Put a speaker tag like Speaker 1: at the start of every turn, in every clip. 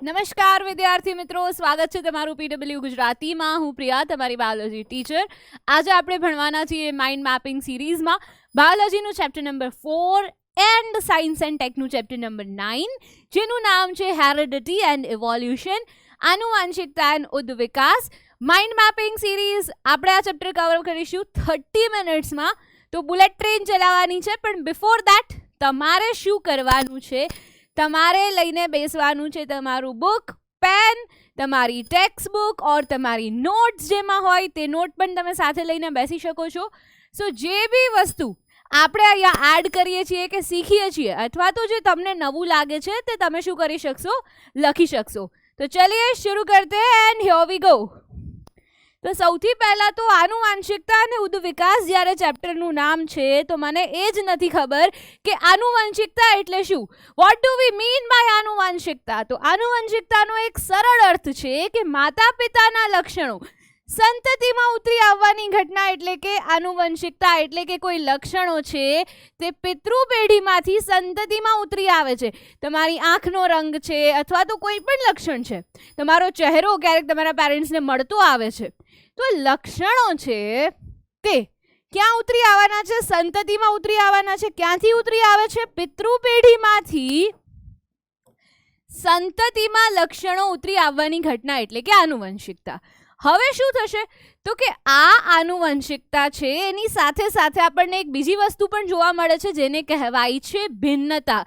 Speaker 1: નમસ્કાર વિદ્યાર્થી મિત્રો, સ્વાગત છે તમારું પીડબ્લ્યુ ગુજરાતીમાં. હું પ્રિયા, તમારી બાયોલોજી ટીચર. આજે આપણે ભણવાના છીએ માઇન્ડ મેપિંગ સિરીઝમાં બાયોલોજીનું chapter number 4 and science and ટેકનું ચેપ્ટર નંબર 9, જેનું નામ છે હેરિડિટી એન્ડ ઇવોલ્યુશન, આનુવંશિકતા એન્ડ ઉદ્વિકાસ. માઇન્ડ મેપિંગ સિરીઝ આપણે આ ચેપ્ટર કવર કરીશું 30 મિનિટ્સમાં. તો બુલેટ ટ્રેન ચલાવવાની છે, પણ બિફોર દેટ તમારે શું કરવાનું છે? તમારે લઈને બેસવાનું છે તમારું બુક, પેન, તમારી ટેક્સ્ટ બુક ઓર તમારી નોટ્સ જેમાં હોય તે નોટ પણ તમે સાથે લઈને બેસી શકો છો. સો જે બી વસ્તુ આપણે અહીંયા એડ કરીએ છીએ કે શીખીએ છીએ અથવા તો જે તમને નવું લાગે છે તે તમે શું કરી શકશો? લખી શકશો. તો ચલીએ શરૂ કરતે એન્ડ હિયર વી ગો. તો સૌથી પહેલાં તો આનુવંશિકતા અને ઉદ્વિકાસ જ્યારે ચેપ્ટરનું નામ છે તો મને એ જ નથી ખબર કે આનુવંશિકતા એટલે શું. What do we mean by આનુવંશિકતા? તો આનુવંશિકતાનો એક સરળ અર્થ છે કે માતા પિતાના લક્ષણો સંતતિમાં ઉતરી આવવાની ઘટના, એટલે કે આનુવંશિકતા એટલે કે કોઈ લક્ષણો છે તે પિતૃ પેઢીમાંથી સંતતિમાં ઉતરી આવે છે. તમારી આંખનો રંગ છે અથવા તો કોઈ પણ લક્ષણ છે, તમારો ચહેરો ક્યારેક તમારા પેરેન્ટ્સને મળતો આવે છે, તો લક્ષણો છે તે ક્યાં ઉતરી આવવાના છે? સંતતિમાં ઉતરી આવવાના છે. ક્યાંથી ઉતરી આવે છે? પિતૃ પેઢીમાંથી સંતતિમાં લક્ષણો ઉતરી આવવાની ઘટના એટલે કે આનુવંશિકતા. હવે શું થશે? તો કે આ આનુવંશિકતા છે એની સાથે સાથે આપણને એક બીજી વસ્તુ પણ જોવા મળે છે, જેને કહેવાય છે ભિન્નતા,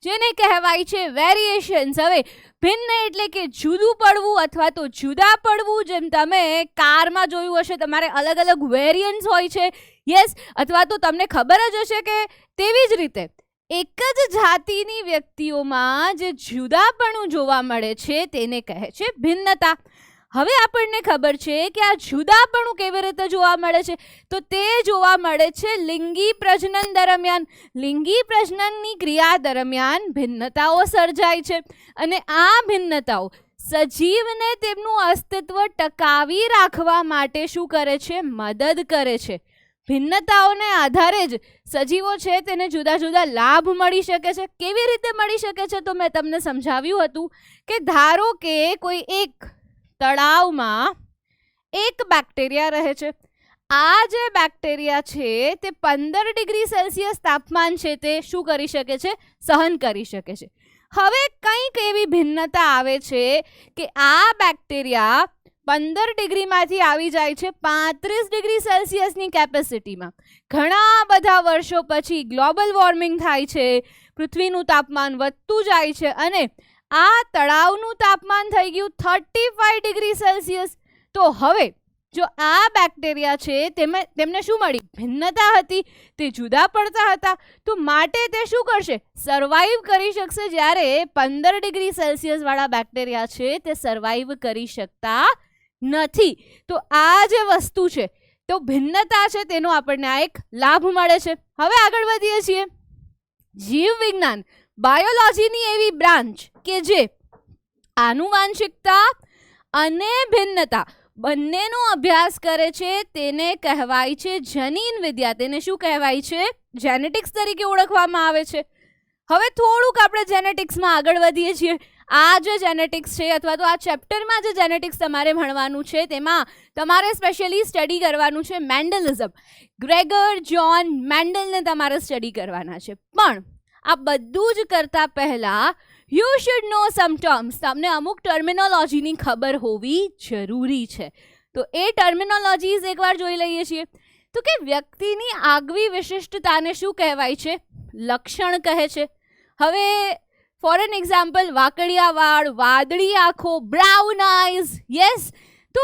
Speaker 1: જેને કહેવાય છે વેરિએશન્સ. હવે ભિન્ન એટલે કે જુદું પડવું અથવા તો જુદા પડવું. જેમ તમે કારમાં જોયું હશે, તમારે અલગ અલગ વેરિયન્ટ્સ હોય છે, યસ, અથવા તો તમને ખબર જ હશે કે તેવી જ રીતે એક જ જાતિની વ્યક્તિઓમાં જે જુદાપણું જોવા મળે છે તેને કહે છે ભિન્નતા. હવે આપણને ખબર છે કે આ જુદાપણું કેવી રીતે જોવા મળે છે? તો તે જોવા મળે છે લિંગી પ્રજનન દરમિયાન. લિંગી પ્રજનનની ક્રિયા દરમિયાન ભિન્નતાઓ સર્જાય છે અને આ ભિન્નતાઓ સજીવને તેમનું અસ્તિત્વ ટકાવી રાખવા માટે શું કરે છે? મદદ કરે છે. ભિન્નતાઓને આધારે જ સજીવો છે તેને જુદા જુદા લાભ મળી શકે છે. કેવી રીતે મળી શકે છે? તો મેં તમને સમજાવ્યું હતું કે ધારો કે કોઈ એક તળાવમાં એક બેક્ટેરિયા રહે છે. આ જે બેક્ટેરિયા છે તે 15 ડિગ્રી સેલ્સિયસ તાપમાન છે તે શું કરી શકે છે? સહન કરી શકે છે. હવે કંઈક એવી ભિન્નતા આવે છે કે આ બેક્ટેરિયા 15 ડિગ્રીમાંથી આવી જાય છે 35 ડિગ્રી સેલ્સિયસની કેપેસિટીમાં. ઘણા બધા વર્ષો પછી ગ્લોબલ વોર્મિંગ થાય છે, પૃથ્વીનું તાપમાન વધતું જાય છે અને આ તળાવનું તાપમાન થઈ ગયું 35 ડિગ્રી સેલ્સિયસ. તો હવે જો આ બેક્ટેરિયા છે તેમને શું મળી? ભિન્નતા હતી, તે જુદા પડતા હતા, તો માટે તે શું કરશે? સર્વાઈવ કરી શકશે. જ્યારે 15 ડિગ્રી સેલ્સિયસ વાળા બેક્ટેરિયા છે તે સર્વાઈવ કરી શકતા નથી. તો આ જે વસ્તુ છે તો ભિન્નતા છે તેનો આપણને આ એક લાભ મળે છે. હવે આગળ વધીએ છીએ. જીવ વિજ્ઞાન, બાયોલોજીની એવી બ્રાન્ચ કે જે આનુવંશિકતા અને ભિન્નતા બંનેનો અભ્યાસ કરે છે તેને કહેવાય છે જનીન વિદ્યા. તેને શું કહેવાય છે? જેનેટિક્સ તરીકે ઓળખવામાં આવે છે. હવે થોડુંક આપણે જેનેટિક્સમાં આગળ વધીએ છીએ. આ જે જેનેટિક્સ છે અથવા તો આ ચેપ્ટરમાં જે જેનેટિક્સ તમારે ભણવાનું છે તેમાં તમારે સ્પેશિયલી સ્ટડી કરવાનું છે મેન્ડલિઝમ. ગ્રેગર જોન મેન્ડલને તમારે સ્ટડી કરવાના છે. પણ આ બધું જ કરતા પહેલા you should know some terms. તમને અમુક ટર્મિનોલોજીની ખબર હોવી જરૂરી છે. તો એ ટર્મિનોલોજીઝ એકવાર જોઈ લઈએ છીએ. તો કે વ્યક્તિની આગવી વિશિષ્ટતાને શું કહેવાય છે? લક્ષણ કહે છે. હવે ફોર એન એક્ઝામ્પલ, વાકડિયા વાળ, વાદળી આંખો, બ્રાઉન આઈઝ, યસ. તો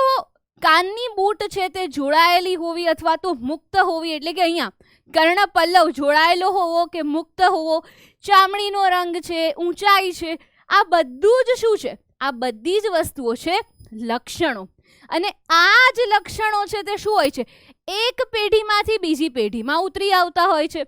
Speaker 1: કાનની બૂટ છે તે જોડાયેલી હોવી અથવા તો મુક્ત હોવી, એટલે કે અહીંયા કર્ણપલ્લવ જોડાયેલો હોવો કે મુક્ત હોવો, ચામડીનો રંગ છે, ઊંચાઈ છે, આ બધું જ શું છે? આ બધી જ વસ્તુઓ છે લક્ષણો. અને આ જ લક્ષણો છે તે શું હોય છે? એક પેઢીમાંથી બીજી પેઢીમાં ઉતરી આવતા હોય છે.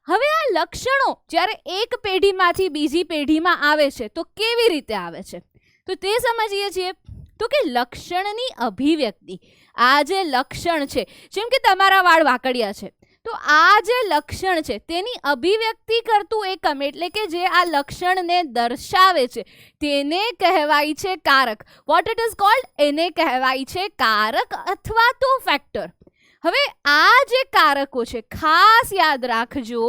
Speaker 1: હવે આ લક્ષણો જ્યારે એક પેઢીમાંથી બીજી પેઢીમાં આવે છે તો કેવી રીતે આવે છે? તો તે સમજીએ છીએ. તો કે લક્ષણની અભિવ્યક્તિ, આ જે લક્ષણ છે, જેમ કે તમારા વાળ વાકડિયા છે તો આ જે લક્ષણ છે તેની અભિવ્યક્તિ કરતું એકમ એટલે કે જે આ લક્ષણને દર્શાવે છે તેને કહેવાય છે કારક. What it is called? એને કહેવાય છે કારક અથવા તો ફેક્ટર. હવે આ જે કારકો છે, ખાસ યાદ રાખજો,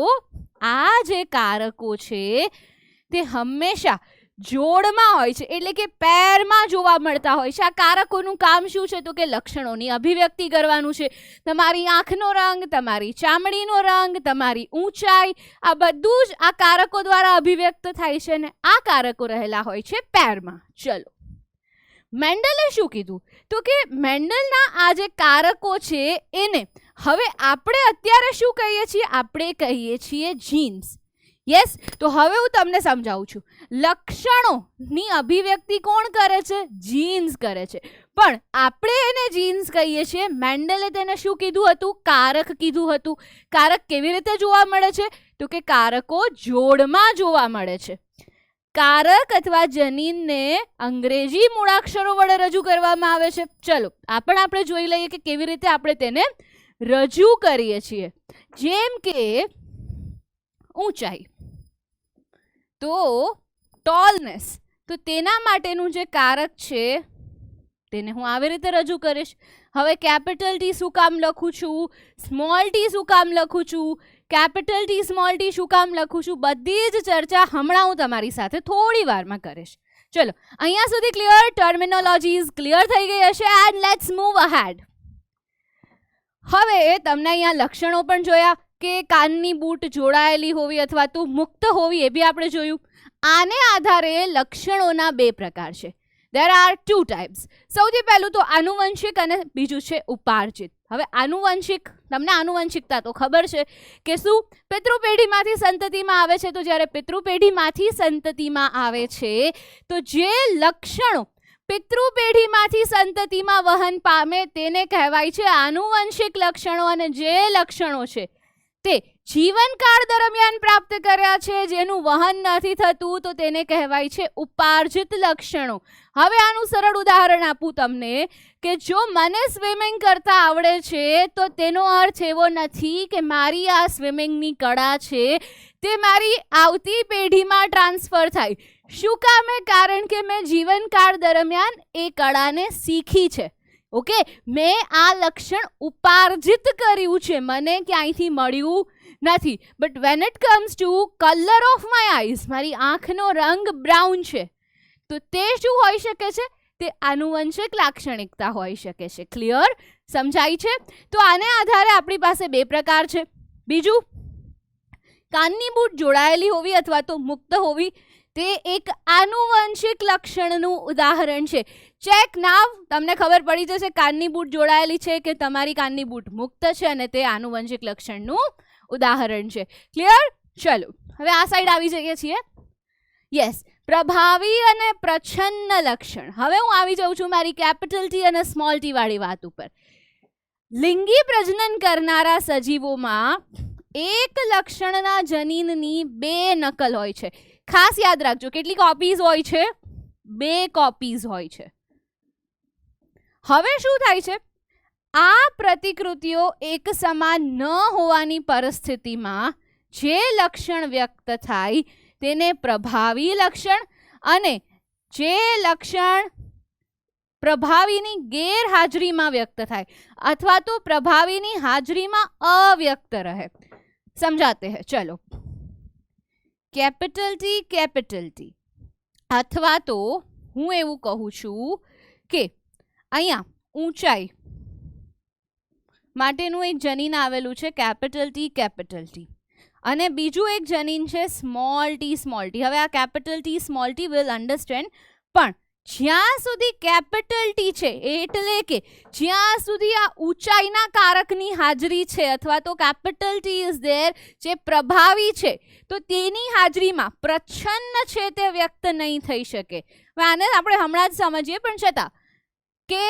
Speaker 1: આ જે કારકો છે તે હંમેશા જોડમાં હોય છે એટલે કે પેરમાં જોવા મળતા હોય છે. આ કારકોનું કામ શું છે? તો કે લક્ષણોની અભિવ્યક્તિ કરવાનું છે. તમારી આંખનો રંગ, તમારી ચામડીનો રંગ, તમારી ઊંચાઈ, આ બધું જ આ કારકો દ્વારા અભિવ્યક્ત થાય છે ને આ કારકો રહેલા હોય છે પેરમાં. ચલો, મેન્ડલે શું કીધું? તો કે મેન્ડલના આ જે કારકો છે એને હવે આપણે અત્યારે શું કહીએ છીએ? આપણે કહીએ છીએ જીન્સ. યસ, તો હવે હું તમને સમજાવું છું. લક્ષણોની અભિવ્યક્તિ કોણ કરે છે? જીન્સ કરે છે. પણ આપણે એને જીન્સ કહીએ છીએ. મેન્ડલે તેને શું કીધું હતું? કારક કીધું હતું. કારક કેવી રીતે જોવા મળે છે? તો કે કારકો જોડમાં જોવા મળે છે. કારક અથવા જનીનને અંગ્રેજી મૂળાક્ષરો વડે રજૂ કરવામાં આવે છે. ચલો, આ પણ આપણે જોઈ લઈએ કે કેવી રીતે આપણે તેને રજૂ કરીએ છીએ. જેમ કે ઊંચાઈ, તો ટોલનેસ, તો તેના માટેનું જે કારક છે તેને હું આવી રીતે રજૂ કરીશ. હવે કેપિટલ ટી શું કામ લખું છું? સ્મોલ ટી શું કામ લખું છું? કેપિટલ ટી સ્મોલ ટી શું કામ લખું છું? બધી જ ચર્ચા હમણાં હું તમારી સાથે થોડી વારમાં કરીશ. ચલો, અહીંયા સુધી ક્લિયર? ટર્મિનોલોજીઝ ક્લિયર થઈ ગઈ હશે. And let's move ahead. હવે તમને અહીંયા લક્ષણો પણ જોયા કે કાનની બૂટ જોડાયેલી હોવી અથવા તો મુક્ત હોવી, એ બી આપણે જોયું. આને આધારે લક્ષણોના બે પ્રકાર છે. There are two types. સૌથી પહેલું તો આનુવંશિક અને બીજું છે ઉપાર્જિત. હવે આનુવંશિક, તમને આનુવંશિકતા તો ખબર છે કે શું? પિતૃપેઢીમાંથી સંતતિમાં આવે છે. તો જ્યારે પિતૃપેઢીમાંથી સંતતિમાં આવે છે તો જે લક્ષણો પિતૃપેઢીમાંથી સંતતિમાં વહન પામે તેને કહેવાય છે આનુવંશિક લક્ષણો. અને જે લક્ષણો છે તે જીવનકાળ દરમિયાન પ્રાપ્ત કર્યા છે, જેનું વહન નથી થતું, તો તેને કહેવાય છે ઉપાર્જિત લક્ષણો. હવે આનું સરળ ઉદાહરણ આપું તમને કે જો મને સ્વિમિંગ કરતા આવડે છે તો તેનો અર્થ એવો નથી કે મારી આ સ્વિમિંગની કળા છે તે મારી આવતી પેઢીમાં ટ્રાન્સફર થાય. શું કામે? કારણ કે મેં જીવનકાળ દરમિયાન એ કળાને શીખી છે. ઓકે, મેં આ લક્ષણ ઉપાર્જિત કર્યું છે, મને ક્યાંયથી મળ્યું નથી. But when it comes to colour of my eyes, મારી આંખનો રંગ બ્રાઉન છે, તો તે શું હોઈ શકે છે? તે આનુવંશિક લાક્ષણિકતા હોઈ શકે છે. ક્લિયર? સમજાય છે? તો આને આધારે આપણી પાસે બે પ્રકાર છે. બીજું, કાનની બૂટ જોડાયેલી હોવી અથવા તો મુક્ત હોવી, તે એક આનુવંશિક લક્ષણનું ઉદાહરણ છે. ચેક નાવ, તમને ખબર પડી જશે કાનની બૂટ જોડાયેલી છે કે તમારી કાનની બૂટ મુક્ત છે, અને તે આનુવંશિક લક્ષણનું ઉદાહરણ છે. ક્લિયર? ચલો, હવે આ સાઈડ આવી જઈએ છીએ. યસ, પ્રભાવી અને પ્રચ્છન્ન લક્ષણ. હવે હું આવી જાઉં છું મારી કેપિટલ ટી અને સ્મોલ ટી વાળી વાત ઉપર. લિંગી પ્રજનન કરનારા સજીવોમાં એક લક્ષણના જનીનની બે નકલ હોય છે. ખાસ યાદ રાખજો, કેટલી કોપીઝ હોય છે? બે કોપીઝ હોય છે. હવે શું થાય છે? આ પ્રતિકૃતિઓ એક સમાન ન હોવાની પરિસ્થિતિમાં જે લક્ષણ વ્યક્ત થાય તેને પ્રભાવી લક્ષણ, અને જે લક્ષણ પ્રભાવીની ગેરહાજરીમાં વ્યક્ત થાય અથવા તો પ્રભાવીની હાજરીમાં અવ્યક્ત રહે. સમજાતે હૈ? ચલો, કેપિટલ ટી અથવા તો હું એવું કહું છું કે અહીંયા ઊંચાઈ માટેનું એક જનીન આવેલું છે કેપિટલ ટી, અને બીજું એક જનીન છે સ્મોલ ટી. હવે આ capital T small T will understand, પણ જ્યાં સુધી કેપિટલ ટી છે એટલે કે જ્યાં સુધી આ ઊંચાઈના કારકની હાજરી છે અથવા તો કેપિટલ ટી ઇઝ ધેર, જે પ્રભાવી છે, તો તેની હાજરીમાં પ્રચ્છન્ન છે તે વ્યક્ત નહીં થઈ શકે. આને આપણે હમણાં જ સમજીએ, પણ છતાં કે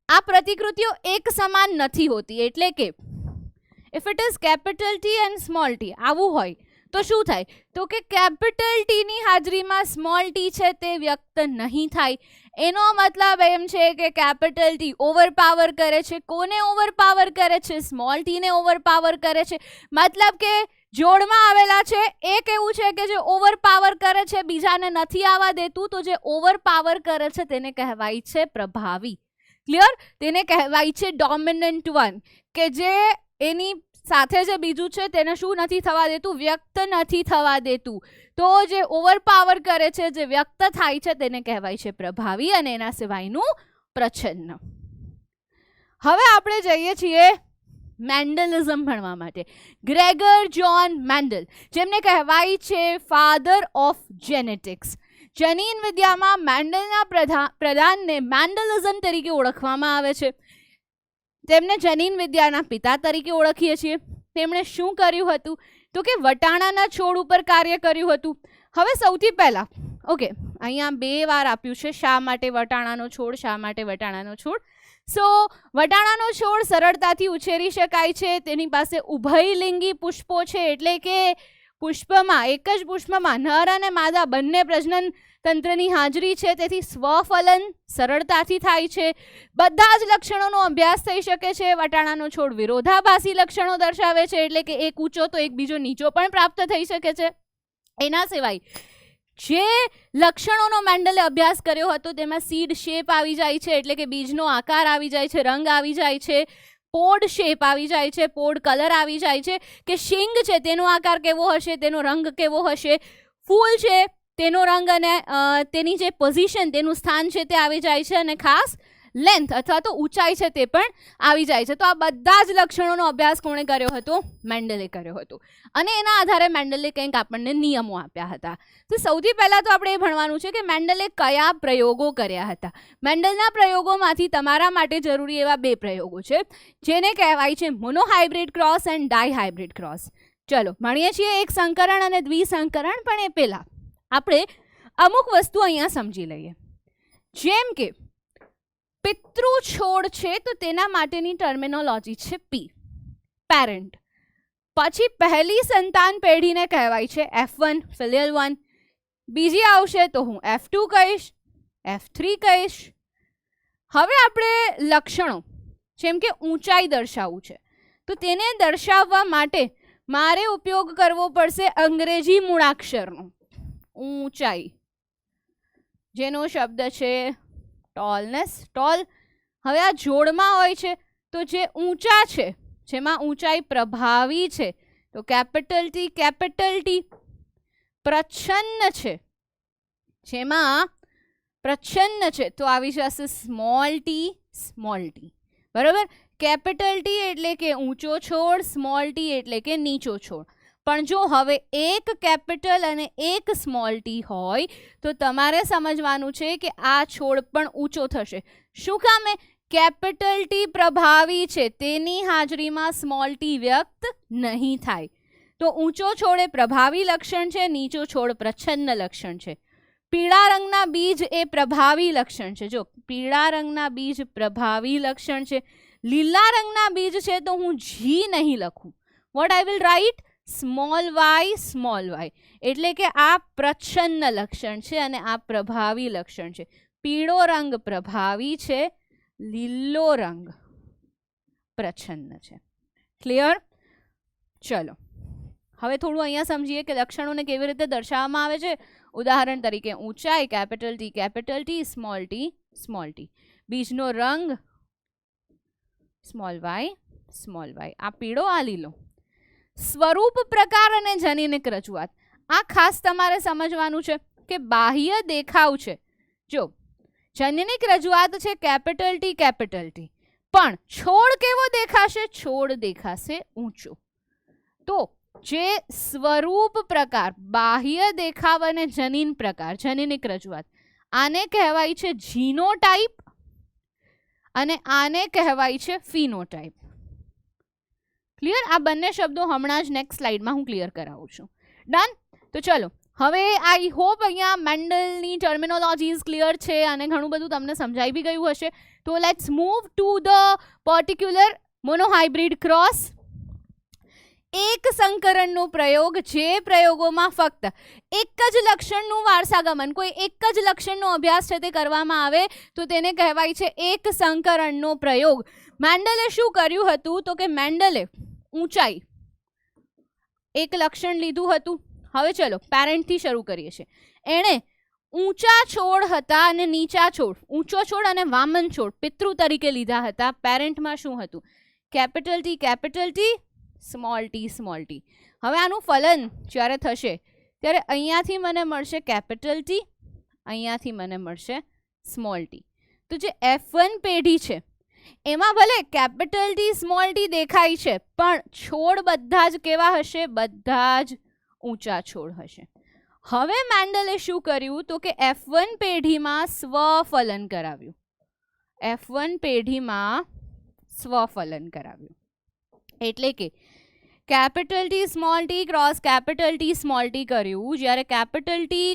Speaker 1: આ પ્રતિકૃતિઓ એક સમાન નથી હોતી. એટલે કે if it is capital T and small T આવું હોય તો શું થાય? તો કે કેપિટલ ટીની હાજરીમાં સ્મોલ ટી છે તે વ્યક્ત નહીં થાય. એનો મતલબ એમ છે કે કેપિટલ ટી ઓવરપાવર કરે છે. કોને ઓવરપાવર કરે છે? સ્મોલ ટીને ઓવરપાવર કરે છે. મતલબ કે જોડમાં આવેલા છે એક એવું છે કે જે ઓવરપાવર કરે છે, બીજાને નથી આવવા દેતું. તો જે ઓવરપાવર કરે છે તેને કહેવાય છે પ્રભાવી. ક્લિયર? તેને કહેવાય છે ડોમિનન્ટ વન, કે જે એની સાથે જે બીજું છે તેને શું નથી થવા દેતું? વ્યક્ત નથી થવા દેતું. તો જે ઓવરપાવર કરે છે, જે વ્યક્ત થાય છે, તેને કહેવાય છે પ્રભાવી, અને એના સિવાયનું પ્રચ્છન્ન. હવે આપણે જઈએ છીએ મેન્ડલિઝમ ભણવા માટે. ગ્રેગર જ્હોન મેન્ડલ, જેમને કહેવાય છે ફાધર ઓફ જેનેટિક્સ. જનીન વિદ્યામાં મેન્ડલના પ્રદાનને મેન્ડલિઝમ તરીકે ઓળખવામાં આવે છે. તેમને જનીન વિદ્યાના પિતા તરીકે ઓળખીએ છીએ. તેમણે શું કર્યું હતું? તો કે વટાણાના છોડ ઉપર કાર્ય કર્યું હતું. હવે સૌથી પહેલા અહીંયા 2 વાર આપ્યું છે, શા માટે વટાણાનો છોડ, શા માટે વટાણાનો છોડ. સો વટાણાનો છોડ સરળતાથી ઉછેરી શકાય છે. તેની પાસે ઉભયલિંગી પુષ્પો છે, એટલે કે પુષ્પમાં, એક જ પુષ્પમાં નર અને માદા બંને પ્રજનન તંત્રની હાજરી છે. તેથી સ્વફલન સરળતાથી થાય છે. બધા જ લક્ષણોનો અભ્યાસ થઈ શકે છે. વટાણાનો છોડ વિરોધાભાસી લક્ષણો દર્શાવે છે, એટલે કે એક ઊંચો તો એક બીજો નીચો પણ પ્રાપ્ત થઈ શકે છે. એના સિવાય જે લક્ષણોનો મેન્ડલે અભ્યાસ કર્યો હતો તેમાં સીડ શેપ આવી જાય છે, એટલે કે બીજનો આકાર આવી જાય છે, રંગ આવી જાય છે, પોડ શેપ આવી જાય છે, પોડ કલર આવી જાય છે, કે શીંગ છે તેનો આકાર કેવો હશે, તેનો રંગ કેવો હશે, ફૂલ છે તેનો રંગ અને તેની જે પોઝિશન, તેનું સ્થાન છે તે આવી જાય છે, અને ખાસ લેન્થ અથવા તો ઊંચાઈ છે તે પણ આવી જાય છે. તો આ બધા જ લક્ષણોનો અભ્યાસ કોણે કર્યો હતો? મેન્ડલે કર્યો હતો. અને એના આધારે મેન્ડલે કંઈક આપણને નિયમો આપ્યા હતા. તો સૌથી પહેલાં તો આપણે એ ભણવાનું છે કે મેન્ડલે કયા પ્રયોગો કર્યા હતા. મેન્ડલના પ્રયોગોમાંથી તમારા માટે જરૂરી એવા 2 પ્રયોગો છે, જેને કહેવાય છે monohybrid cross and dihybrid cross. ચલો ભણીએ છીએ એક સંકરણ અને દ્વિસંકરણ, પણ એ પહેલાં આપણે અમુક વસ્તુ અહીંયા સમજી લઈએ. જેમ કે પિતૃ છોડ છે તો તેના માટેની ટર્મિનોલોજી છે પી, પેરેન્ટ. પછી પહેલી સંતાન પેઢીને કહેવાય છે F1, ફિલિયલ 1. બીજી આવશે તો હું F2 કહીશ, F3 કહીશ. હવે આપણે લક્ષણો, જેમ કે ઊંચાઈ દર્શાવવું છે, તો તેને દર્શાવવા માટે મારે ઉપયોગ કરવો પડશે અંગ્રેજી મૂળાક્ષરનો. ઊંચાઈ, જેનો શબ્દ છે ટોલનેસ, ટોલ. હવે આ જોડમાં હોય છે તો જે ઊંચા છે, જેમાં ઊંચાઈ પ્રભાવી છે, તો કેપિટલ ટી. પ્રચ્છન્ન છે, જેમાં પ્રચ્છન્ન છે તો આવી જશે સ્મોલ ટી. બરાબર? કેપિટલ ટી એટલે કે ઊંચો છોડ, સ્મોલ ટી એટલે કે નીચો છોડ. પણ જો હવે એક કેપિટલ અને એક સ્મોલ ટી હોય તો તમારે સમજવાનું છે કે આ છોડ પણ ઊંચો થશે. શું કામે? કેપિટલ ટી પ્રભાવી છે, તેની હાજરીમાં સ્મોલ ટી વ્યક્ત નહીં થાય. તો ઊંચો છોડ એ પ્રભાવી લક્ષણ છે, નીચો છોડ પ્રચ્છન્ન લક્ષણ છે. પીળા રંગના બીજ એ પ્રભાવી લક્ષણ છે. જો પીળા રંગના બીજ પ્રભાવી લક્ષણ છે. લીલા રંગના બીજ છે તો હું જી નહીં લખું. What I will right? Small y. એટલે કે આ પ્રચ્છન્ન લક્ષણ છે અને આ પ્રભાવી લક્ષણ છે. પીળો રંગ પ્રભાવી છે, લીલો રંગ પ્રચ્છન્ન છે. ક્લિયર? ચલો હવે થોડું અહીંયા સમજીએ કે લક્ષણોને કેવી રીતે દર્શાવવામાં આવે છે. ઉદાહરણ તરીકે ઊંચાઈ કેપિટલ ટી, સ્મોલ ટી. બીજનો રંગ સ્મોલ y. આ પીળો, આ લીલો. સ્વરૂપ, પ્રકાર અને જનીનિક રજૂઆત. આ ખાસ તમારે સમજવાનું છે કે બાહ્ય દેખાવ છે. જો જનીનિક રજૂઆત છે કેપિટલ ટી, પણ છોડ કેવો દેખાશે? છોડ દેખાશે ઊંચો. તો જે સ્વરૂપ પ્રકાર, બાહ્ય દેખાવ અને જનીન પ્રકાર, જનીનિક રજૂઆત, આને કહેવાય છે જીનોટાઇપ અને આને કહેવાય છે ફિનોટાઇપ. ક્લિયર? આ બંને શબ્દો હમણાં જ નેક્સ્ટ સ્લાઇડમાં હું ક્લિયર કરાવું છું. ડન? તો ચલો હવે આઈ હોપ અહીંયા મેન્ડલની ટર્મિનોલોજીઝ ક્લિયર છે અને ઘણું બધું તમને સમજાઈ બી ગયું હશે. તો let's move to the particular monohybrid cross. એક સંકરણનો પ્રયોગ જે પ્રયોગોમાં ફક્ત એક જ લક્ષણનું વારસાગમન, કોઈ એક જ લક્ષણનો અભ્યાસ છે તે કરવામાં આવે તો તેને કહેવાય છે એક સંકરણનો પ્રયોગ. મેન્ડલે શું કર્યું હતું તો કે મેન્ડલે ઊંચાઈ એક લક્ષણ લીધું હતું. હવે ચલો પેરેન્ટથી શરૂ કરીએ છીએ. એણે ઊંચા છોડ હતા અને નીચા છોડ, ઊંચો છોડ અને વામન છોડ પિતૃ તરીકે લીધા હતા. પેરેન્ટમાં શું હતું? Capital T, small T. હવે આનું ફલન જ્યારે થશે ત્યારે અહીંયાથી મને મળશે કેપિટલ ટી, અહીંયાથી મને મળશે સ્મોલ ટી. તો જે F1 પેઢી છે એમાં ભલે કેપિટલ ટી સ્મોલ ટી દેખાય છે પણ છોડ બધા જ કેવા હશે? બધા જ ઊંચા છોડ હશે. હવે મેન્ડલે શું કર્યું તો કે F1 પેઢીમાં સ્વફલન કરાવ્યું. F1 પેઢીમાં સ્વફલન કરાવ્યું એટલે કે capital T small T cross capital T small T કર્યું. જ્યારે કેપિટલ ટી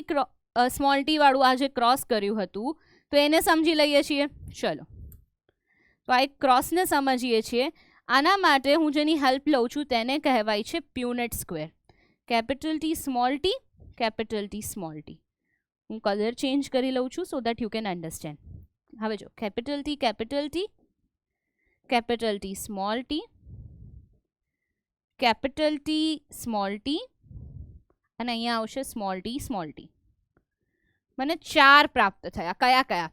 Speaker 1: સ્મોલ ટી વાળું આ જે ક્રોસ કર્યું હતું તો એને સમજી લઈએ છીએ. ચલો તો આ એક ક્રોસને સમજીએ છીએ. આના માટે હું જેની હેલ્પ લઉં છું તેને કહેવાય છે Punnett square. Capital T small T, capital T small T. હું કલર ચેન્જ કરી લઉં છું so that you can understand. હવે જો capital T, capital T small T, capital T small T અને અહીંયા આવશે સ્મોલ ટી. મને 4 પ્રાપ્ત થયા. કયા કયા?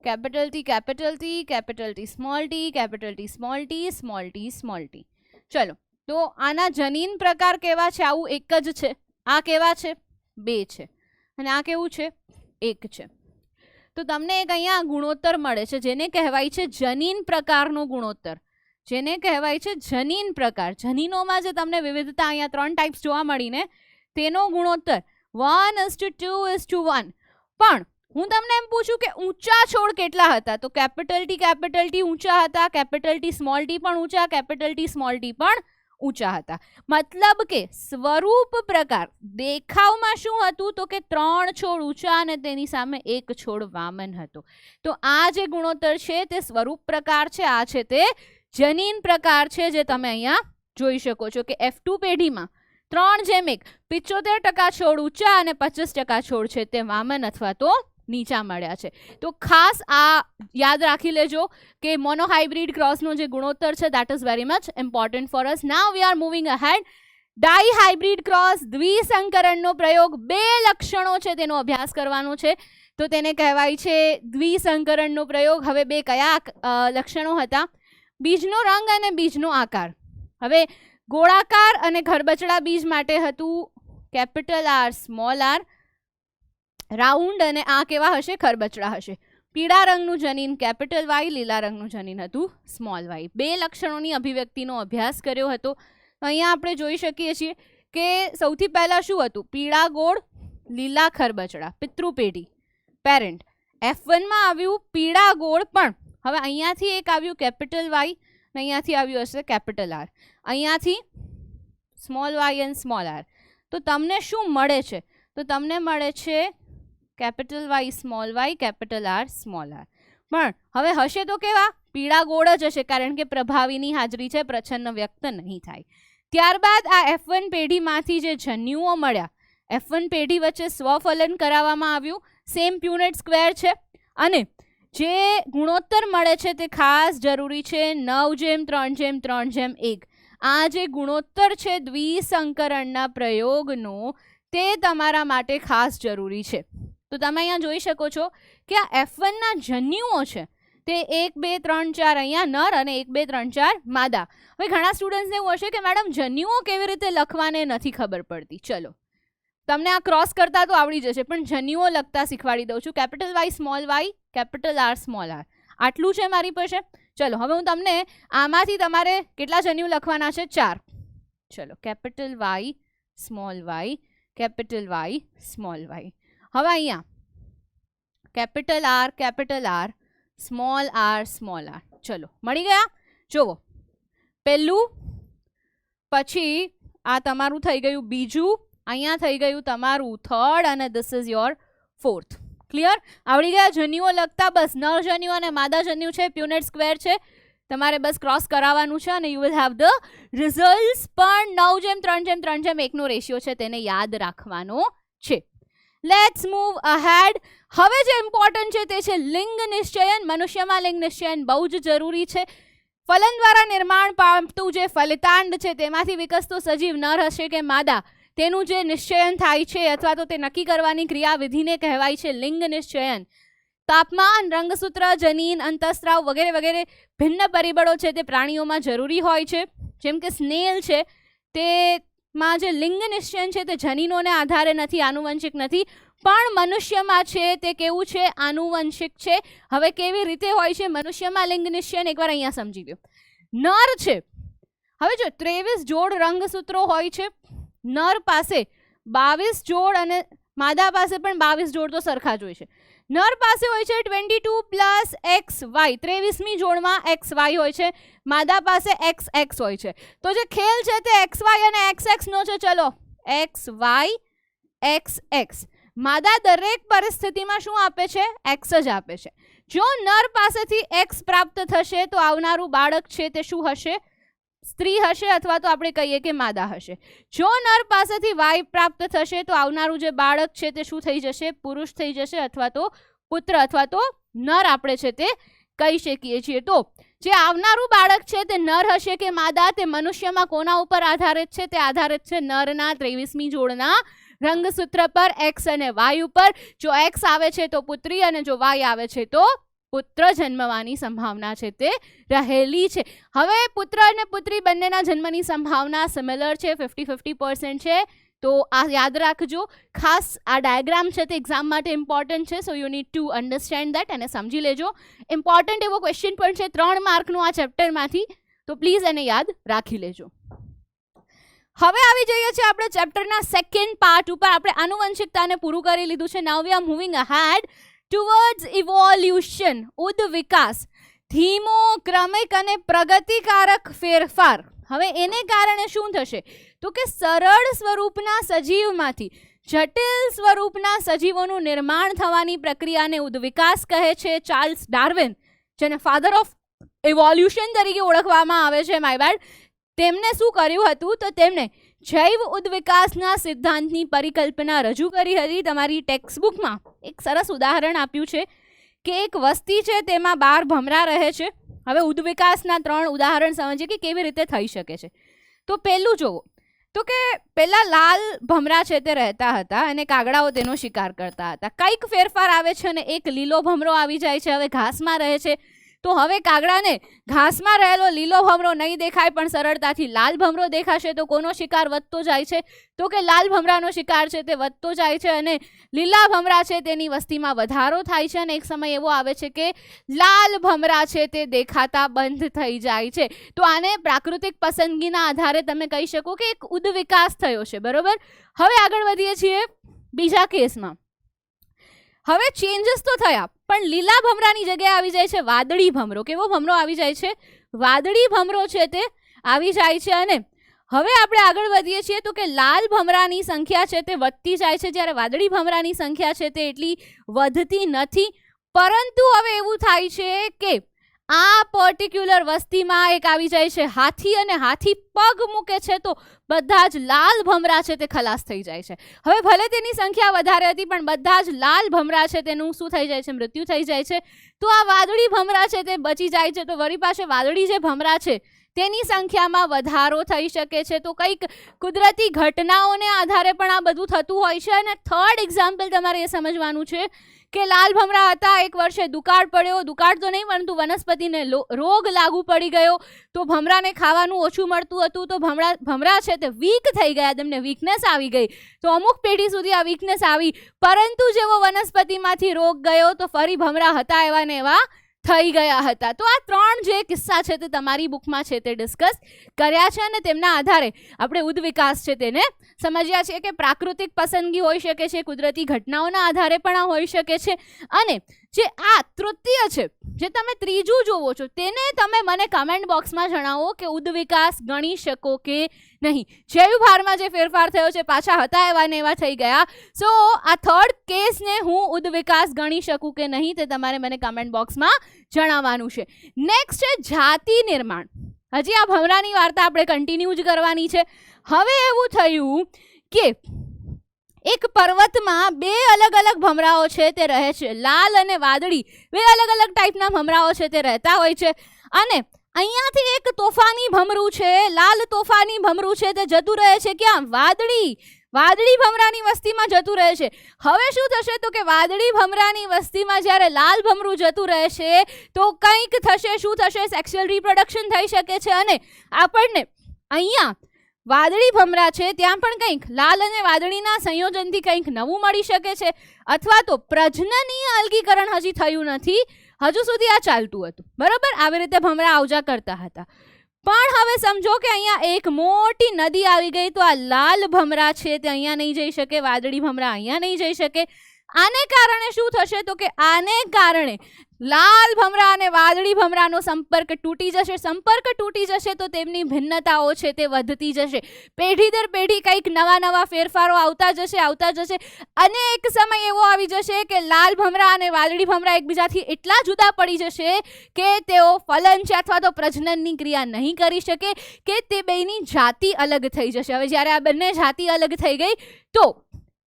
Speaker 1: Capital T, capital T small T, capital T small T, small T. ચલો તો આના જનીન પ્રકાર કેવા છે? આવું એક જ છે. આ કેવા છે? 2 છે અને આ કેવું છે? 1 છે. તો તમને એક અહીંયા ગુણોત્તર મળે છે જેને કહેવાય છે જનીન પ્રકારનો ગુણોત્તર. જેને કહેવાય છે જનીન પ્રકાર. જનીનોમાં જે તમને વિવિધતા અહીંયા 3 ટાઈપ્સ જોવા મળીને તેનો ગુણોત્તર 1:2:1. પણ હું તમને એમ પૂછું કે ઊંચા છોડ કેટલા હતા તો કેપિટલ ટી ઊંચા હતા, કેપિટલ ટી સ્મોલ ટી પણ ઊંચા, કેપિટલ ટી સ્મોલ ટી પણ ઊંચા હતા. મતલબ કે સ્વરૂપ પ્રકાર દેખાવમાં શું હતું તો કે 3 છોડ ઊંચા અને તેની સામે 1 છોડ વામન હતો. તો આ જે ગુણોત્તર છે તે સ્વરૂપ પ્રકાર છે, આ છે તે જનીન પ્રકાર છે જે તમે અહીંયા જોઈ શકો છો કે F2 પેઢીમાં 3:1 75% છોડ ઊંચા અને 25% છોડ છે તે વામન અથવા તો નીચા મળ્યા છે. તો ખાસ આ યાદ રાખી લેજો કે મોનોહાઇબ્રિડ ક્રોસનો જે ગુણોત્તર છે that is very much important for us. Now we are moving ahead. Dihybrid cross દ્વિસંકરણનો પ્રયોગ. 2 લક્ષણો છે તેનો અભ્યાસ કરવાનો છે તો તેને કહેવાય છે દ્વિસંકરણનો પ્રયોગ. હવે 2 કયા લક્ષણો હતા? બીજનો રંગ અને બીજનો આકાર. હવે ગોળાકાર અને ખરબચડા બીજ માટે હતું capital R small r, round અને આ કેવા હશે? ખરબચડા હશે. પીળા રંગનું જનીન કેપિટલ Y, લીલા રંગનું જનીન હતું સ્મોલ y. 2 લક્ષણોની અભિવ્યક્તિનો અભ્યાસ કર્યો હતો. અહીંયા આપણે જોઈ શકીએ છીએ કે સૌથી પહેલા શું હતું? પીળા ગોળ, લીલા ખરબચડા, પિતૃ પેઢી પેરેન્ટ. F1 માં આવ્યું પીળા ગોળ પણ હવે અહીંયાથી એક આવ્યું કેપિટલ Y અને અહીંયાથી આવ્યું હશે કેપિટલ R, અહીંયાથી સ્મોલ y અને સ્મોલ r. તો તમને શું મળે છે? તો તમને મળે છે capital Y small y, capital R small r. પણ હવે હશે તો કેવા? પીળા ગોળ જ હશે કારણ કે પ્રભાવીની હાજરી છે, પ્રચ્છન્ન વ્યક્ત નહીં થાય. ત્યારબાદ આ F1 પેઢીમાંથી જે જન્યુઓ મળ્યા, F1 પેઢી વચ્ચે સ્વફલન કરાવવામાં આવ્યું. સેમ પ્યુનેટ સ્ક્વેર છે અને જે ગુણોત્તર મળે છે તે ખાસ જરૂરી છે 9:3:3:1. આ જે ગુણોત્તર છે દ્વિસંકરણના પ્રયોગનો તે તમારા માટે ખાસ જરૂરી છે. તો તમે અહીંયા જોઈ શકો છો કે આ F1 ના જન્યુઓ છે તે 1, 2, 3, 4 અહીંયા નર અને 1, 2, 3, 4 માદા. હવે ઘણા સ્ટુડન્ટ્સને એવું હશે કે મેડમ જન્યુઓ કેવી રીતે લખવાને નથી ખબર પડતી. ચલો તમને આ ક્રોસ કરતા તો આવડી જશે પણ જન્યુઓ લખતા શીખવાડી દઉં છું. Capital Y small y, capital R small r. આટલું છે મારી પાસે. ચલો હવે હું તમને આમાંથી તમારે કેટલા જન્યુ લખવાના છે? 4. ચલો capital Y small y, capital Y small y. હવે અહીંયા capital R small r small r. ચલો મળી ગયા. જુઓ પહેલું, પછી આ તમારું થઈ ગયું બીજું, અહીંયા થઈ ગયું તમારું થર્ડ અને this is your fourth. Clear? આવડી ગયા જન્યુઓ લખતા? બસ નર જન્યુ અને માદા જન્યુ છે, પ્યુનેટ સ્ક્વેર છે. તમારે બસ ક્રોસ કરાવવાનું છે અને you will have the results. પણ 9:3:3:1 નો રેશિયો છે તેને યાદ રાખવાનો છે. Let's move ahead. હવે જે ઇમ્પોર્ટન્ટ છે તે છે લિંગ નિશ્ચયન. મનુષ્યમાં લિંગ નિશ્ચયન બહુ જ જરૂરી છે. ફલન દ્વારા નિર્માણ પામતું જે ફલિતાંડ છે તેમાંથી વિકસતો સજીવ નર હશે કે માદા, તેનું જે નિશ્ચયન થાય છે અથવા તો તે નક્કી કરવાની ક્રિયાવિધિને કહેવાય છે લિંગ નિશ્ચયન. તાપમાન, રંગસૂત્ર, જનીન, અંતઃસ્ત્રાવ વગેરે વગેરે ભિન્ન પરિબળો છે તે પ્રાણીઓમાં જરૂરી હોય છે. જેમ કે સ્નેલ છે તેમાં જે લિંગ નિશ્ચયન છે તે જનીનોને આધારે નથી, આનુવંશિક નથી, પણ મનુષ્યમાં છે તે કેવું છે, આનુવંશિક છે. હવે કેવી રીતે હોય છે મનુષ્યમાં લિંગ નિશ્ચયન એકવાર અહીંયા સમજી લો. નર છે, હવે જો 23 જોડ રંગસૂત્રો હોય છે, નર પાસે 22 જોડ અને માદા પાસે પણ 22 જોડ તો સરખા જ હોય છે. નર પાસે હોય છે 22 પ્લસ XY, 23મી જોડમાં XY હોય છે, માદા પાસે XX હોય છે. તો જે ખેલ છે તે XY અને XX નો છે. ચલો XY XX. માદા દરેક પરિસ્થિતિમાં શું આપે છે, X જ આપે છે. જો નર પાસેથી X પ્રાપ્ત થશે તો આવનારું બાળક છે તે શું હશે, સ્ત્રી હશે અથવા તો આપણે કહીએ કે માદા હશે. જો નર પાસેથી Y પ્રાપ્ત થશે તો આવનારું જે બાળક છે તે શું થઈ જશે, પુરુષ થઈ જશે અથવા તો પુત્ર અથવા તો નર આપણે છે તે કહી શકીએ છીએ. તો જે આવનારું બાળક છે તે નર હશે કે માદા તે મનુષ્યમાં કોના ઉપર આધારિત છે, તે આધારિત છે નરના 23મી જોડના રંગસૂત્ર પર, X અને Y ઉપર. જો X આવે છે તો પુત્રી અને જો Y આવે છે તો પુત્ર જન્મવાની સંભાવના છે તે રહેલી છે. હવે પુત્ર અને પુત્રી બંનેના જન્મની સંભાવના સિમિલર છે, 50-50% છે. તો આ યાદ રાખજો. ખાસ આ ડાયાગ્રામ છે તે એક્ઝામ માટે ઇમ્પોર્ટન્ટ છે. So you need to understand that અને સમજી લેજો. ઇમ્પોર્ટન્ટ એવો ક્વેશ્ચન પણ છે 3 માર્કનું આ ચેપ્ટરમાંથી, તો પ્લીઝ એને યાદ રાખી લેજો. હવે આવી જઈએ છીએ આપણે ચેપ્ટરના સેકન્ડ પાર્ટ ઉપર. આપણે આનુવંશિકતાને પૂરું કરી લીધું છે. Now we are moving ahead towards evolution. ઉદ્વિકાસ, ધીમો, ક્રમિક અને પ્રગતિકારક ફેરફાર. હવે એને કારણે શું થશે તો કે સરળ સ્વરૂપના સજીવમાંથી જટિલ સ્વરૂપના સજીવોનું નિર્માણ થવાની પ્રક્રિયાને ઉદ્વિકાસ કહે છે. ચાર્લ્સ ડાર્વિન, જેને ફાધર ઓફ ઇવોલ્યુશન તરીકે ઓળખવામાં આવે છે, માય બેડ, તેમને શું કર્યું હતું તો તેમણે જૈવ ઉદ્વિકાસના સિદ્ધાંતની પરિકલ્પના રજૂ કરી હતી. તમારી ટેક્સ્ટબુકમાં એક સરસ ઉદાહરણ આપ્યું છે કે એક વસ્તી છે તેમાં 12 ભમરા રહે છે. હવે ઉદ્વિકાસના 3 ઉદાહરણ સમજીએ કે કેવી રીતે થઈ શકે છે. તો પહેલું જોવો તો કે પહેલા લાલ ભમરા છે તે રહેતા હતા અને કાગડાઓ તેનો શિકાર કરતા હતા. કંઈક ફેરફાર આવે છે અને એક લીલો ભમરો આવી જાય છે. હવે ઘાસમાં રહે છે તો હવે કાગડાને ઘાસમાં રહેલો લીલો ભમરો નહીં દેખાય પણ સરળતાથી લાલ ભમરો દેખાશે. તો કોનો શિકાર વધતો જાય છે તો કે લાલ ભમરાનો શિકાર છે તે વધતો જાય છે અને લીલા ભમરા છે તેની વસ્તીમાં વધારો થાય છે. અને એક સમય એવો આવે છે કે લાલ ભમરા છે તે દેખાતા બંધ થઈ જાય છે. તો આને પ્રાકૃતિક પસંદગીના આધારે તમે કહી શકો કે એક ઉદ્વિકાસ થયો છે, બરોબર. હવે આગળ વધીએ છીએ બીજા કેસમાં. હવે ચેન્જીસ તો થયા પણ લીલા ભમરાની જગ્યાએ આવી જાય છે વાદળી ભમરો. કેવો ભમરો આવી જાય છે, વાદળી ભમરો છે તે આવી જાય છે. અને હવે આપણે આગળ વધીએ છીએ તો કે લાલ ભમરાની સંખ્યા છે તે વધતી જાય છે, જ્યારે વાદળી ભમરાની સંખ્યા છે તે એટલી વધતી નથી. પરંતુ હવે એવું થાય છે કે આ પર્ટિક્યુલર વસ્તીમાં એક આવી જાય છે હાથી અને હાથી પગ મૂકે છે તો બધા જ લાલ ભમરા છે તે ખલાસ થઈ જાય છે. હવે ભલે તેની સંખ્યા વધારે હતી પણ બધા જ લાલ ભમરા છે તેનું શું થઈ જાય છે, મૃત્યુ થઈ જાય છે. તો આ વાદળી ભમરા છે તે બચી જાય છે. તો વળી પાસે વાદળી જે ભમરા છે તેની સંખ્યામાં વધારો થઈ શકે છે. તો કંઈક કુદરતી ઘટનાઓને આધારે પણ આ બધું થતું હોય છે. અને થર્ડ એક્ઝામ્પલ તમારે એ સમજવાનું છે કે લાલ ભમરા હતા, એક વર્ષે દુકાળ પડ્યો, દુકાળ તો નહીં પરંતુ વનસ્પતિને રોગ લાગુ પડી ગયો, તો ભમરાને ખાવાનું ઓછું મળતું હતું, તો ભમરા છે તે વીક થઈ ગયા, તેમને વીકનેસ આવી ગઈ. તો અમુક પેઢી સુધી આ વીકનેસ આવી, પરંતુ જેવો વનસ્પતિમાંથી રોગ ગયો તો ફરી ભમરા હતા એવા ને એવા થઈ ગયા હતા. તો આ 3 જે કિસ્સા છે તે તમારી બુકમાં છે તે ડિસ્કસ કર્યા છે અને તેમના આધારે આપણે ઉદ્વિકાસ છે તેને સમજ્યા છે કે પ્રાકૃતિક પસંદગી હોઈ શકે છે, કુદરતી ઘટનાઓના આધારે પણ આ હોઈ શકે છે. અને જે આ તૃતીય છે જે તમે ત્રીજું જોવો છો તેને તમે મને કમેન્ટ બોક્સમાં જણાવો કે ઉદ્વિકાસ ગણી શકો કે નહીં. જૈવભારમાં જે ફેરફાર થયો છે પાછા હતા એવા ને એવા થઈ ગયા. સો આ થર્ડ કેસને હું ઉદ્વિકાસ ગણી શકું કે નહીં તે તમારે મને કમેન્ટ બોક્સમાં જણાવવાનું છે. નેક્સ્ટ છે જાતિ નિર્માણ. હજી આ ભમરાની વાર્તા આપણે કન્ટિન્યુ જ કરવાની છે. હવે એવું થયું કે એક પર્વતમાં બે અલગ અલગ ભમરાઓ છે તે રહે છે. લાલ અને વાદળી બે અલગ અલગ ટાઈપના ભમરાઓ છે તે રહેતા હોય છે. અને અહીંયાથી એક તોફાની ભમરું છે, લાલ તોફાની ભમરું છે તે જતું રહે છે ક્યાં? વાદળી ભમરાની વસ્તીમાં જતું રહે છે. હવે શું થશે તો કે વાદળી ભમરાની વસ્તીમાં જ્યારે લાલ ભમરું જતું રહેશે તો કંઈક થશે. શું થશે? સેક્સ્યુઅલ રિપ્રોડક્શન થઈ શકે છે અને આપણને અહીંયા વાદળી ભમરા છે ત્યાં પણ કંઈક લાલ અને વાદળીના સંયોજનથી કંઈક નવું મળી શકે છે. અથવા તો પ્રજનનીય અલગીકરણ હજી થયું નથી, હજુ સુધી આ ચાલતું હતું. બરોબર, આવી રીતે ભમરા આવજા કરતા હતા. પણ હવે સમજો કે અહીંયા એક મોટી નદી આવી ગઈ તો આ લાલ ભમરા છે તે અહીંયા નહીં જઈ શકે, વાદળી ભમરા અહીંયા નહીં જઈ શકે. આને કારણે શું થશે તો કે આને કારણે લાલ ભમરા અને વાદળી ભમરાનો સંપર્ક તૂટી જશે. સંપર્ક તૂટી જશે તો તેમની ભિન્નતાઓ છે તે વધતી જશે. પેઢી દર પેઢી કંઈક નવા ફેરફારો આવતા જશે અને એક સમય એવો આવી જશે કે લાલ ભમરા અને વાદળી ભમરા એકબીજાથી એટલા જુદા પડી જશે કે તેઓ ફલન છે અથવા તો પ્રજનનની ક્રિયા નહીં કરી શકે, કે તે બેની જાતિ અલગ થઈ જશે. હવે જ્યારે આ બંને જાતિ અલગ થઈ ગઈ તો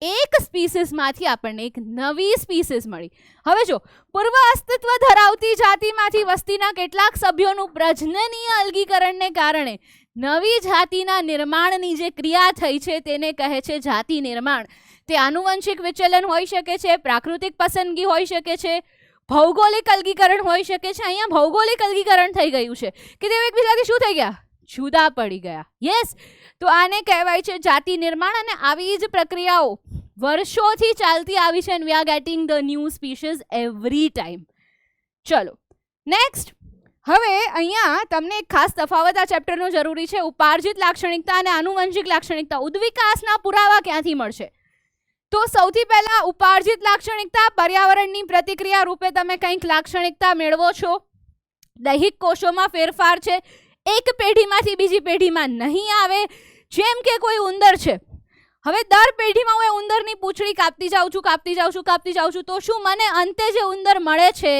Speaker 1: એક સ્પીસીસમાંથી આપણને એક નવી સ્પીસીસ મળી. હવે જો પૂર્વ અસ્તિત્વ ધરાવતી જાતિમાંથી વસ્તીના કેટલાક સભ્યોનું પ્રજનનીય અલગીકરણને કારણે નવી જાતિના નિર્માણની જે ક્રિયા થઈ છે તેને કહે છે જાતિ નિર્માણ. તે આનુવંશિક વિચલન હોઈ શકે છે, પ્રાકૃતિક પસંદગી હોઈ શકે છે, ભૌગોલિક અલગીકરણ હોઈ શકે છે. અહીંયા ભૌગોલિક અલગીકરણ થઈ ગયું છે કે તેઓ એકબીજાથી શું થઈ ગયા? જુદા પડી ગયા. યસ, તો આને કહેવાય છે જાતિ નિર્માણ. અને આવી જ પ્રક્રિયાઓ વર્ષોથી ચાલતી આવી છે and we are getting the new species every time. ચલો નેક્સ્ટ. હવે અહીંયા તમને એક ખાસ તફાવત આ ચેપ્ટરનો જરૂરી છે. ઉપાર્જિત લાક્ષણિકતા અને આનુવંશિક લાક્ષણિકતા. ઉદ્વિકાસના પુરાવા ક્યાંથી મળશે? તો સૌથી પહેલા ઉપાર્જિત લાક્ષણિકતા, પર્યાવરણની પ્રતિક્રિયા રૂપે તમે કંઈક લાક્ષણિકતા મેળવો છો. દૈહિક કોષોમાં ફેરફાર છે, એક પેઢીમાંથી બીજી પેઢીમાં નહીં આવે. જેમ કે કોઈ ઉંદર છે, હવે દર પેઢીમાં હું ઉંદરની પૂંછડી કાપતી જાઉં છું તો શું મને અંતે જે ઉંદર મળે છે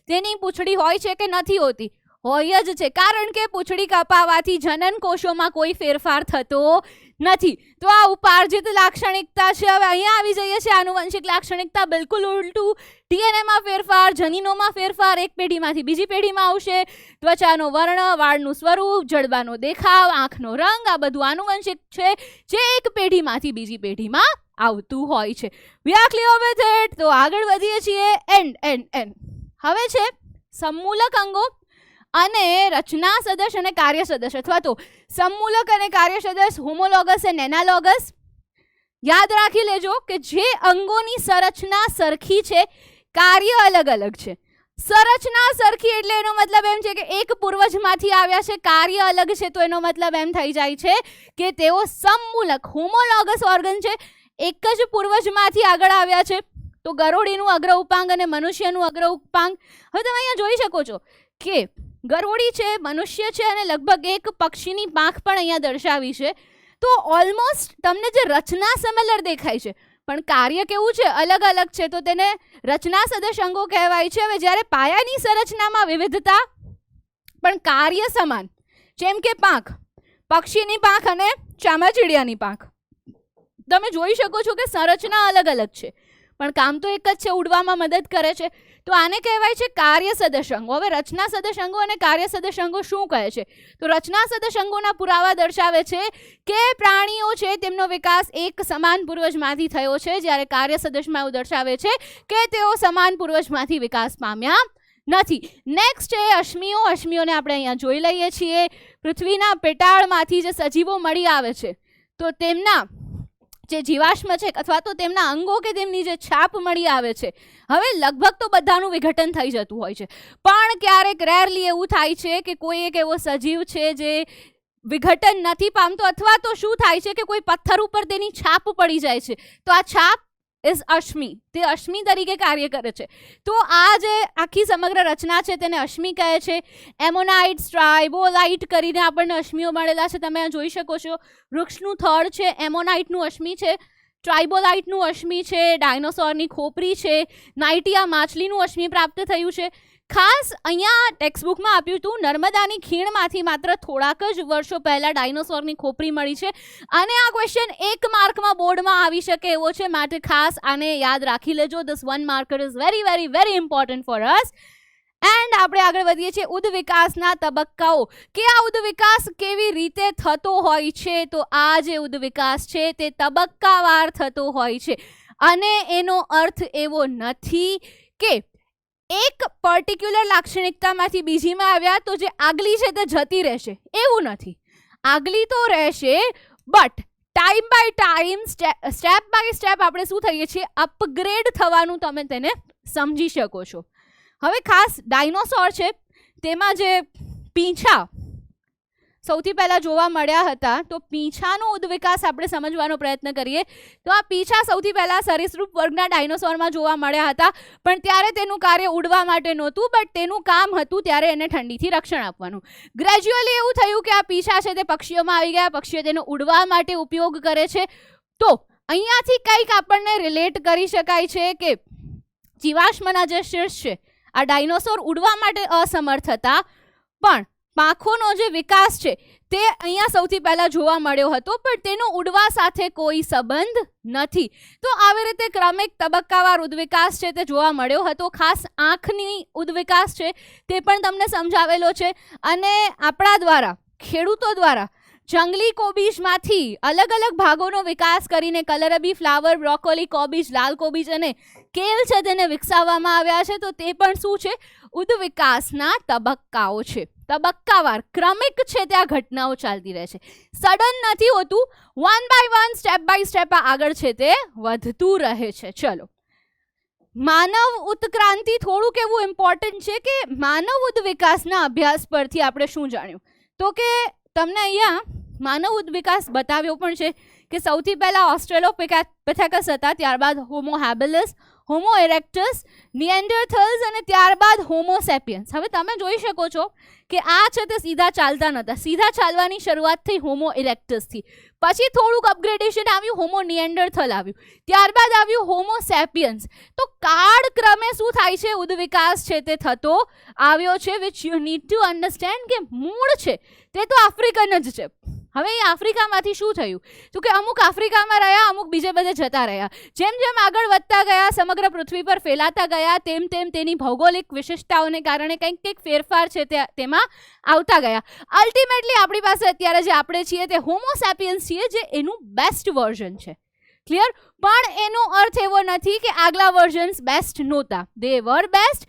Speaker 1: તેની પૂંછડી હોય છે કે નથી હોતી? હોય જ છે, કારણ કે પૂંછડી કાપાવાથી જનન કોષોમાં કોઈ ફેરફાર થતો નથી. તો આ ઉપાર્જિત લાક્ષણિકતા છે. હવે અહીંયા આવી જઈએ છે આનુવંશિક લાક્ષણિકતા. બિલકુલ ઉલટું. ડીએનએમાં ફેરફાર, જનીનોમાં ફેરફાર, એક પેઢીમાંથી બીજી પેઢીમાં આવશે. ત્વચાનો વર્ણ, વાળનું સ્વરૂપ, જડબાનો દેખાવ, આંખનો રંગ, આ બધું આનુવંશિક છે જે એક પેઢીમાંથી બીજી પેઢીમાં આવતું હોય છે. We are clear with it? તો આગળ વધીએ છીએ. એન્ડ હવે છે સમમૂલક અંગો અને રચના સદસ્ય અને કાર્ય સદસ્ય, અથવા તો સમમૂલક અને કાર્ય સદસ્ય, હોમોલોગસ અને એનાલોગસ. યાદ રાખી લેજો કે જે અંગોની સંરચના સરખી છે, કાર્ય અલગ અલગ છે. સંરચના સરખી એટલે એનો મતલબ એમ છે કે એક પૂર્વજમાંથી આવ્યા છે, કાર્ય અલગ છે, તો એનો મતલબ એમ થઈ જાય છે કે તેઓ સમમૂલક હોમોલોગસ ઓર્ગન છે, એક જ પૂર્વજમાંથી આગળ આવ્યા છે. તો ગરોળીનું અગ્ર ઉપાંગ અને મનુષ્યનું અગ્ર ઉપાંગ. હવે તમે અહીંયા જોઈ શકો છો કે ગરોળી છે, મનુષ્ય છે અને લગભગ એક પક્ષીની પાંખ પણ અહીંયા દર્શાવી છે. તો ઓલમોસ્ટ તમને જે રચના સિમિલર દેખાય છે પણ કાર્ય કેવું છે? અલગ અલગ છે. તો તેને રચના સદસ્ય અંગો કહેવાય છે. હવે જ્યારે પાયાની સંરચનામાં વિવિધતા પણ કાર્ય સમાન, જેમ કે પાંખ, પક્ષીની પાંખ અને ચામાચીડિયાની પાંખ, તમે જોઈ શકો છો કે સંરચના અલગ અલગ છે પણ કામ તો એક જ છે, ઉડવામાં મદદ કરે છે. તો આને કહેવાય છે કાર્ય સદસ્ય અંગો. હવે રચના સદસ્ય અંગો અને કાર્ય સદસ્ય અંગો શું કહે છે? તો રચના સદસ્ય અંગોના પુરાવા દર્શાવે છે કે પ્રાણીઓ છે તેમનો વિકાસ એક સમાન પૂર્વજમાંથી થયો છે, જ્યારે કાર્ય સદસ્યમાં એવું દર્શાવે છે કે તેઓ સમાન પૂર્વજમાંથી વિકાસ પામ્યા નથી. નેક્સ્ટ છે અશ્મિઓ. અશ્મિઓને આપણે અહીંયા જોઈ લઈએ છીએ. પૃથ્વીના પેટાળમાંથી જે સજીવો મળી આવે છે તો તેમના જે જીવાશ્મ છે અથવા તો તેમના અંગો કે તેમની જે છાપ મળી આવે છે, હવે લગભગ તો બધાનું વિઘટન થઈ જતું હોય છે, પણ ક્યારેક રેરલી એવું થાય છે કે કોઈ એક એવો સજીવ છે જે વિઘટન નથી પામતો, અથવા તો શું થાય છે કે કોઈ પથ્થર ઉપર તેની છાપ પડી જાય છે. તો આ છાપ ઇઝ અશ્મિ, તે અશ્મિ તરીકે કાર્ય કરે છે. તો આ જે આખી સમગ્ર રચના છે તેને અશ્મિ કહે છે. એમોનાઇટ્સ, ટ્રાઇબોલાઇટ કરીને આપણને અશ્મિઓ મળેલા છે, તમે જોઈ શકો છો. વૃક્ષનું થડ છે, એમોનાઇટનું અશ્મિ છે, ટ્રાઇબોલાઇટનું અશ્મિ છે, ડાયનોસોરની ખોપરી છે, નાઇટિયા માછલીનું અશ્મિ પ્રાપ્ત થયું છે. ખાસ અહીંયા ટેક્સ્ટબુકમાં આપ્યું હતું નર્મદાની ખીણમાંથી માત્ર થોડાક જ વર્ષો પહેલા ડાયનોસોરની ખોપરી મળી છે, અને આ ક્વેશ્ચન 1 માર્કમાં બોર્ડમાં આવી શકે એવો છે, માટે ખાસ આને યાદ રાખી લેજો. This 1 marker is very very very important for us. And આપણે આગળ વધીએ છીએ ઉદ વિકાસના તબક્કાઓ, કે આ ઉદ વિકાસ કેવી રીતે થતો હોય છે. તો આ જે ઉદ વિકાસ છે તે તબક્કાવાર થતો હોય છે, અને એનો અર્થ એવો નથી કે એક પર્ટિક્યુલર લાક્ષણિકતામાંથી બીજીમાં આવ્યા તો જે આગલી છે તે જતી રહેશે, એવું નથી. આગલી તો રહેશે, but time by time, step by step આપણે શું થઈએ છીએ, અપગ્રેડ થવાનું તમે તેને સમજી શકો છો. હવે ખાસ ડાયનોસોર છે તેમાં જે પીંછા સૌથી પહેલા જોવા મળ્યા હતા, તો પીંછાનો ઉદ્વિકાસ આપણે સમજવાનો પ્રયત્ન કરીએ તો આ પીંછા સૌથી પહેલા સરીસૃપ વર્ગના ડાયનોસોરમાં જોવા મળ્યા હતા, પણ ત્યારે તેનું કાર્ય ઉડવા માટે નહોતું, બટ તેનું કામ હતું ત્યારે એને ઠંડીથી રક્ષણ આપવાનું. ગ્રેજ્યુઅલી એવું થયું કે આ પીંછા છે તે પક્ષીઓમાં આવી ગયા, પક્ષીઓ તેનો ઉડવા માટે ઉપયોગ કરે છે. તો અહીંયાથી કંઈક આપણને રિલેટ કરી શકાય છે કે જીવાશ્મના જે શીર્ષ છે, આ ડાયનોસોર ઉડવા માટે અસમર્થ હતા, પણ પાંખોનો જે વિકાસ છે તે અહીંયા સૌથી પહેલા જોવા મળ્યો હતો, પણ તેનો ઉડવા સાથે કોઈ સંબંધ નથી. તો આવી રીતે ક્રમિક તબક્કાવાર ઉદ્વિકાસ છે તે જોવા મળ્યો હતો. ખાસ આંખની ઉદ્વિકાસ છે તે પણ તમને સમજાવેલો છે, અને આપણા દ્વારા, ખેડૂતો દ્વારા જંગલી કોબીજમાંથી અલગ અલગ ભાગોનો વિકાસ કરીને કલરબી, ફ્લાવર, બ્રોકોલી, કોબીજ, લાલ કોબીજ અને કેલ છે તેને વિકસાવવામાં આવ્યા છે. તો તે પણ શું છે, ઉદ્વિકાસના તબક્કાઓ છે. તબક્કાવાર, ક્રમિક છે ત્યાં ઘટનાઓ ચાલતી રહે છે, સડન નથી હોતું. 1 બાય 1, સ્ટેપ બાય સ્ટેપ આગળ છે તે વધતું રહે છે. ચલો, માનવ ઉત્ક્રાંતિ થોડુંક એવું ઇમ્પોર્ટન્ટ છે કે માનવ ઉદ્વિકાસના અભ્યાસ પરથી આપણે શું જાણ્યું, તો કે તમને અહીંયા માનવ ઉદ્વિકાસ બતાવ્યો પણ છે કે સૌથી પહેલા ઓસ્ટ્રેલોપિથેકસ હતા, ત્યારબાદ હોમો હેબિલિસ, હોમો ઇરેક્ટસ, નિએન્ડરથલ્સ અને ત્યારબાદ હોમો સેપિયન્સ. હવે તમે જોઈ શકો છો કે આ છે તે સીધા ચાલતા નહોતા, સીધા ચાલવાની શરૂઆત થઈ હોમો ઇરેક્ટસથી, પછી થોડુંક અપગ્રેડેશન આવ્યું, હોમો નિએન્ડરથલ આવ્યું, ત્યારબાદ આવ્યું હોમો સેપિયન્સ. તો કાળક્રમે શું થાય છે, ઉદ્વિકાસ છે તે થતો આવ્યો છે, which you need to understand કે મૂળ છે તે તો આફ્રિકન જ છે. હવે એ આફ્રિકામાંથી શું થયું, તો કે અમુક આફ્રિકામાં રહ્યા, અમુક બીજે બધે જતા રહ્યા. જેમ જેમ આગળ વધતા ગયા, સમગ્ર પૃથ્વી પર ફેલાતા ગયા, તેમ તેમ તેની ભૌગોલિક વિશિષ્ટતાઓને કારણે કંઈક ફેરફાર છે તેમાં આવતા ગયા. અલ્ટિમેટલી આપણી પાસે અત્યારે જે આપણે છીએ તે હોમો સેપિયન્સ છીએ, જે એનું બેસ્ટ વર્ઝન છે. ક્લિયર? પણ એનો અર્થ એવો નથી કે આગલા વર્ઝન્સ બેસ્ટ નહોતા, દે વર બેસ્ટ.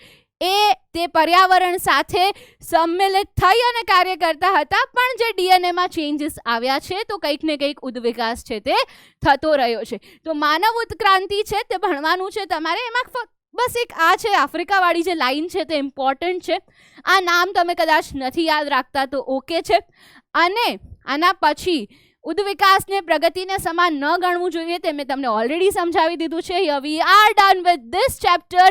Speaker 1: તે પર્યાવરણ સાથે સંમેલિત થઈ અને કાર્ય કરતા હતા, પણ જે ડીએનએમાં ચેન્જીસ આવ્યા છે તો કંઈક ને કંઈક ઉદ્વિકાસ છે તે થતો રહ્યો છે. તો માનવ ઉત્ક્રાંતિ છે તે ભણવાનું છે તમારે. એમાં બસ એક આ છે આફ્રિકાવાળી જે લાઈન છે તે ઇમ્પોર્ટન્ટ છે. આ નામ તમે કદાચ નથી યાદ રાખતા તો ઓકે છે. અને આના પછી ઉદ્વિકાસને પ્રગતિને સમાન ન ગણવું જોઈએ, તે મેં તમને ઓલરેડી સમજાવી દીધું છે. We are done with this chapter.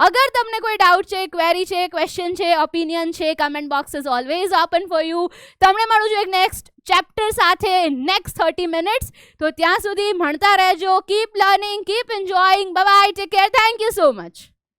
Speaker 1: અગર તમને કોઈ ડાઉટ છે, ક્વેરી છે, ક્વેશ્ચન છે, ઓપિનિયન છે, comment box is always open for you. તમને મળું છું એક નેક્સ્ટ ચેપ્ટર સાથે નેક્સ્ટ 30 મિનિટ્સ. તો ત્યાં સુધી ભણતા રહેજો. Keep learning, keep enjoying. Bye bye, take care. Thank you so much.